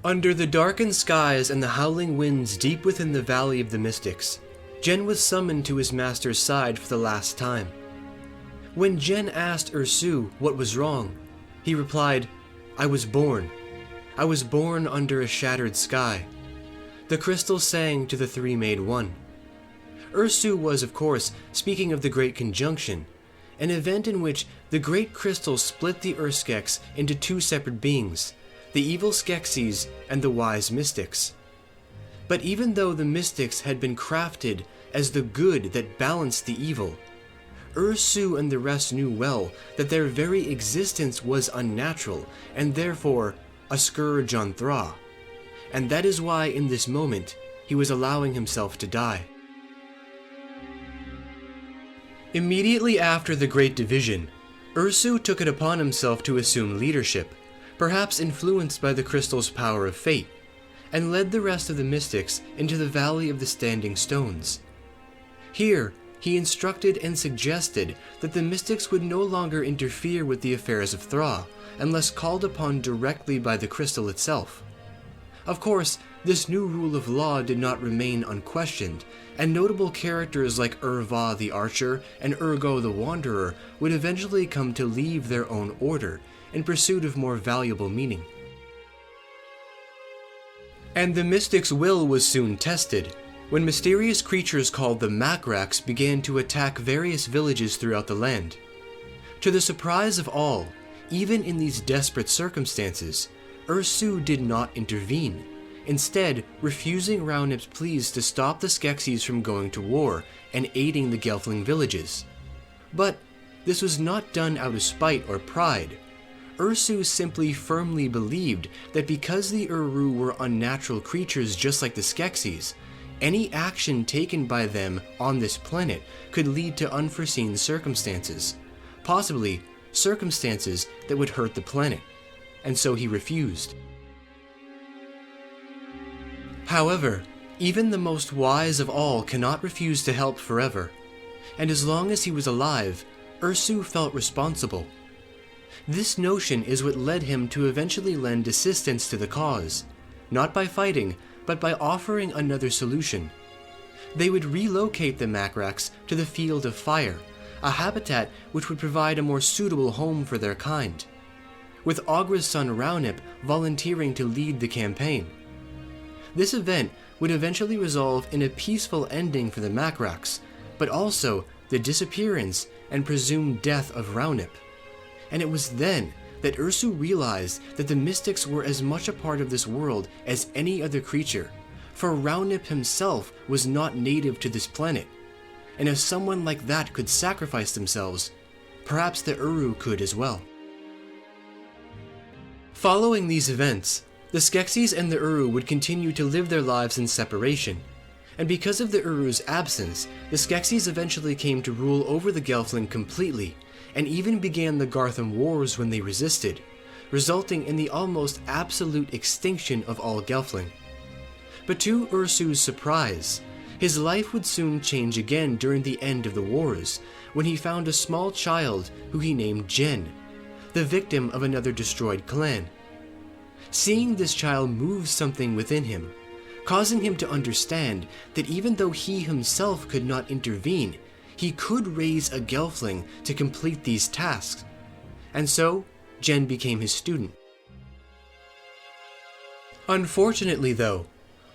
Under the darkened skies and the howling winds deep within the Valley of the Mystics, Jen was summoned to his master's side for the last time. When Jen asked urSu what was wrong, he replied, "I was born. I was born under a shattered sky." The crystal sang to the three made one. urSu was, of course, speaking of the Great Conjunction, an event in which the Great Crystal split the Urskeks into two separate beings, the evil Skeksis and the wise Mystics. But even though the Mystics had been crafted as the good that balanced the evil, urSu and the rest knew well that their very existence was unnatural and therefore a scourge on Thra, and that is why in this moment he was allowing himself to die. Immediately after the Great Division, urSu took it upon himself to assume leadership, perhaps influenced by the crystal's power of fate, and led the rest of the Mystics into the Valley of the Standing Stones. Here, he instructed and suggested that the Mystics would no longer interfere with the affairs of Thra, unless called upon directly by the crystal itself. Of course, this new rule of law did not remain unquestioned, and notable characters like Urva the Archer and Urgo the Wanderer would eventually come to leave their own order in pursuit of more valuable meaning. And the Mystics' will was soon tested, when mysterious creatures called the Makraks began to attack various villages throughout the land. To the surprise of all, even in these desperate circumstances, urSu did not intervene, instead refusing Raunip's pleas to stop the Skeksis from going to war and aiding the Gelfling villages. But this was not done out of spite or pride. urSu simply firmly believed that because the Uru were unnatural creatures just like the Skeksis, any action taken by them on this planet could lead to unforeseen circumstances, possibly circumstances that would hurt the planet, and so he refused. However, even the most wise of all cannot refuse to help forever, and as long as he was alive, urSu felt responsible. This notion is what led him to eventually lend assistance to the cause, not by fighting, but by offering another solution. They would relocate the Makraks to the Field of Fire, a habitat which would provide a more suitable home for their kind, with Aughra's son Raunip volunteering to lead the campaign. This event would eventually resolve in a peaceful ending for the Makraks, but also the disappearance and presumed death of Raunip. And it was then that urSu realized that the Mystics were as much a part of this world as any other creature, for Raunip himself was not native to this planet, and if someone like that could sacrifice themselves, perhaps the Uru could as well. Following these events, the Skeksis and the Uru would continue to live their lives in separation, and because of the Uru's absence, the Skeksis eventually came to rule over the Gelfling completely, and even began the Gartham Wars when they resisted, resulting in the almost absolute extinction of all Gelfling. But to urSu's surprise, his life would soon change again during the end of the wars, when he found a small child who he named Jen, the victim of another destroyed clan. Seeing this child moved something within him, causing him to understand that even though he himself could not intervene, he could raise a Gelfling to complete these tasks, and so Jen became his student. Unfortunately though,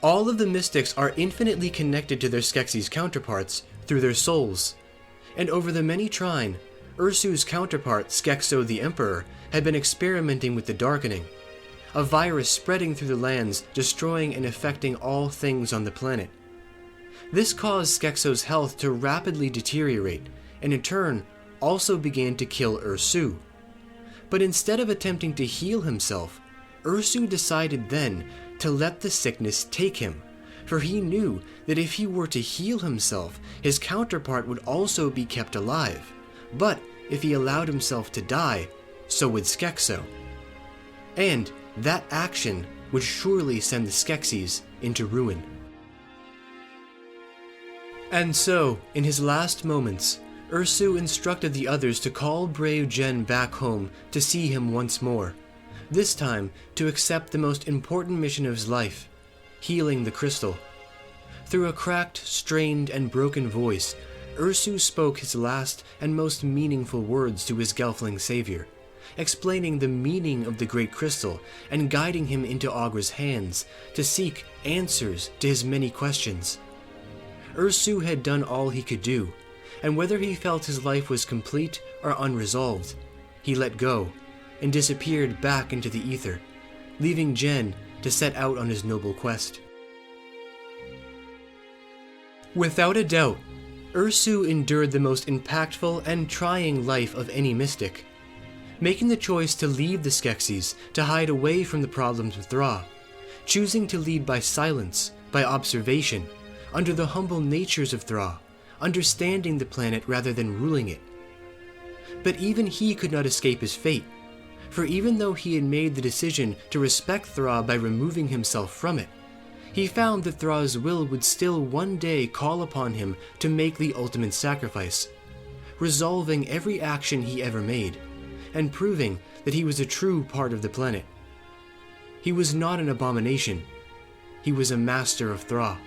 all of the Mystics are infinitely connected to their Skeksis counterparts through their souls, and over the many trine, urSu's counterpart Skekso the Emperor had been experimenting with the Darkening, a virus spreading through the lands, destroying and affecting all things on the planet. This caused Skekso's health to rapidly deteriorate, and in turn also began to kill urSu. But instead of attempting to heal himself, urSu decided then to let the sickness take him, for he knew that if he were to heal himself, his counterpart would also be kept alive, but if he allowed himself to die, so would Skekso. And that action would surely send the Skeksis into ruin. And so, in his last moments, urSu instructed the others to call brave Jen back home to see him once more, this time to accept the most important mission of his life, healing the crystal. Through a cracked, strained, and broken voice, urSu spoke his last and most meaningful words to his Gelfling savior, explaining the meaning of the Great Crystal and guiding him into Aughra's hands to seek answers to his many questions. urSu had done all he could do, and whether he felt his life was complete or unresolved, he let go and disappeared back into the ether, leaving Jen to set out on his noble quest. Without a doubt, urSu endured the most impactful and trying life of any mystic, making the choice to leave the Skeksis to hide away from the problems of Thra, choosing to lead by silence, by observation, under the humble natures of Thra, understanding the planet rather than ruling it. But even he could not escape his fate, for even though he had made the decision to respect Thra by removing himself from it, he found that Thra's will would still one day call upon him to make the ultimate sacrifice, resolving every action he ever made, and proving that he was a true part of the planet. He was not an abomination. He was a master of Thra.